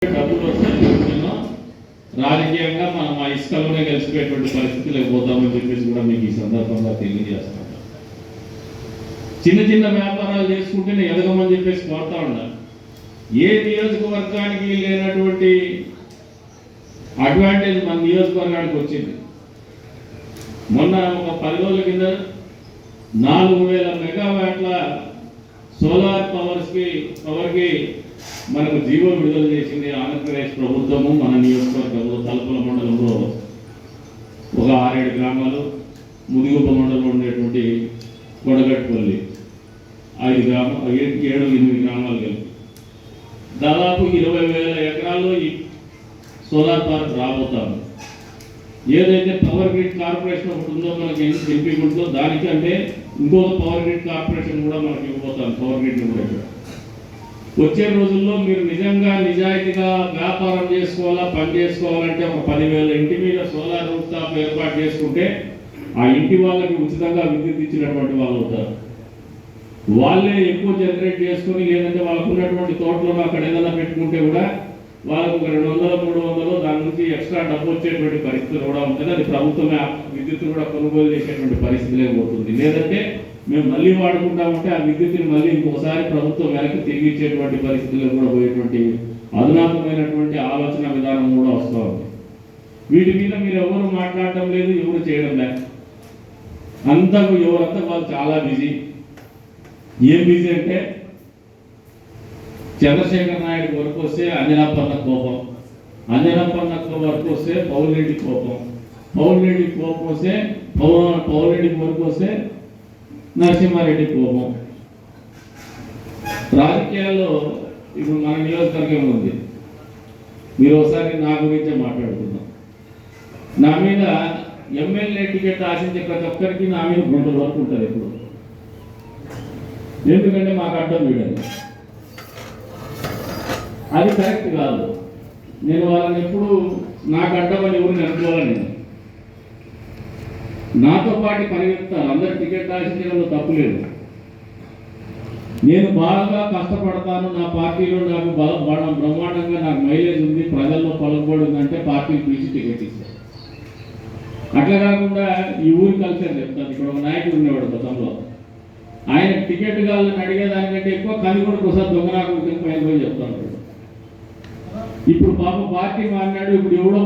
డబ్బులు వస్తే రాజకీయంగా మనం ఆ ఇసుకలోనే కలిసిపోయేటువంటి పరిస్థితులకు పోతామని చెప్పేసి కూడా మీకు ఈ సందర్భంగా తెలియజేస్తాను. చిన్న చిన్న వ్యాపారాలు చేసుకుంటేనే ఎదగమని చెప్పేసి కోరుతా ఉండాలి. ఏ నియోజకవర్గానికి లేనటువంటి అడ్వాంటేజ్ మన నియోజకవర్గానికి వచ్చింది. మొన్న ఒక 10 రోజుల కింద 4000 మెగావాట్ల సోలార్ పవర్కి మనకు జీవో విడుదల చేసింది ఆంధ్రప్రదేశ్ ప్రభుత్వము. మన నియోజకవర్గంలో తలపల మండలంలో ఒక 6-7 గ్రామాలు, ముదిగుప్ప మండలంలో ఉండేటువంటి కొడగట్టుపల్లి 7-8 గ్రామాలు కలిపి దాదాపు 20,000 ఎకరాల్లో ఈ సోలార్ పార్క్ రాబోతాము. ఏదైతే పవర్ గ్రిడ్ కార్పొరేషన్ ఒకటి ఉందో మనకి ఎంపీకుంటుందో దానికంటే ఇంకొక పవర్ గ్రిడ్ కార్పొరేషన్ కూడా మనకి ఇవ్వబోతాం. పవర్ గ్రిడ్ కూడా వచ్చే రోజుల్లో మీరు నిజంగా నిజాయితీగా వ్యాపారం చేసుకోవాలా, పని చేసుకోవాలంటే ఒక 10,000 ఇంటి మీద సోలార్ రూఫ్ టాప్ ఏర్పాటు చేసుకుంటే ఆ ఇంటి వాళ్ళకి ఉచితంగా విద్యుత్ ఇచ్చినటువంటి వాళ్ళు అవుతారు. వాళ్ళే ఎక్కువ జనరేట్ చేసుకుని, లేదంటే వాళ్ళకు ఉన్నటువంటి తోటలో అక్కడ ఏదైనా పెట్టుకుంటే కూడా వాళ్ళకు 200-300 దాని నుంచి ఎక్స్ట్రా డబ్బు వచ్చేటువంటి పరిస్థితులు కూడా ఉంటుంది. అది ప్రభుత్వమే విద్యుత్ కూడా కొనుగోలు చేసేటువంటి పరిస్థితి లేకపోతుంది. లేదంటే మేము మళ్ళీ వాడుకుంటామంటే ఆ విద్యుత్తుని మళ్ళీ ఇంకోసారి ప్రభుత్వం వెనక్కి తిరిగి ఇచ్చేటువంటి పరిస్థితుల్లో కూడా పోయేటువంటి అధునాతమైనటువంటి ఆలోచన విధానం కూడా వస్తూ ఉంది. వీటి మీద మీరు ఎవరు మాట్లాడటం లేదు, ఎవరు చేయడం లేదు. ఎవరంతా వాళ్ళు చాలా బిజీ. ఏం బిజీ అంటే చంద్రశేఖర్ నాయుడు వరకు వస్తే అంజనాపన్న కోపం, అంజనాపన్న వరకు వస్తే పౌలరెడ్డి కోపం, పౌలరెడ్డి కోపం వస్తే పౌలరెడ్డి వరకు వస్తే నరసింహారెడ్డి కోపం. రాజకీయాల్లో ఇప్పుడు మన నియోజకవర్గం ఉంది. మీరు ఒకసారి నా గురించే మాట్లాడుకుందాం. నా మీద ఎమ్మెల్యే టికెట్ ఆశించే ప్రతి ఒక్కరికి నా మీద గుంటల వరకు ఉంటుంది ఎప్పుడు. ఎందుకంటే మాకు అడ్డం వీడాలి. అది కరెక్ట్ కాదు. నేను వాళ్ళని ఎప్పుడు నాకు అడ్డమని ఎవరిని అనుకోవాలి. నాతో పాటు పరిగెత్తాను. అందరు టికెట్ ఆశించడంలో తప్పు లేదు. నేను బాగా కష్టపడతాను. నా పార్టీలో నాకు బ్రహ్మాండంగా నాకు మైలేజ్ ఉంది, ప్రజల్లో పలుకుబడి ఉందంటే పార్టీని పిలిచి టికెట్ ఇస్తాను. అట్లా కాకుండా ఈ ఊరి కల్చర్ చెప్తాను. ఇక్కడ ఒక నాయకుడు ఉండేవాడు గతంలో. ఆయన టికెట్ కావాలని అడిగేదానికంటే ఎక్కువ కందికొండ ప్రసాద్ దొంగనాకు పైన పోయి చెప్తాను. ఇప్పుడు పాప పార్టీ మారినాడు. ఇప్పుడు ఎవడో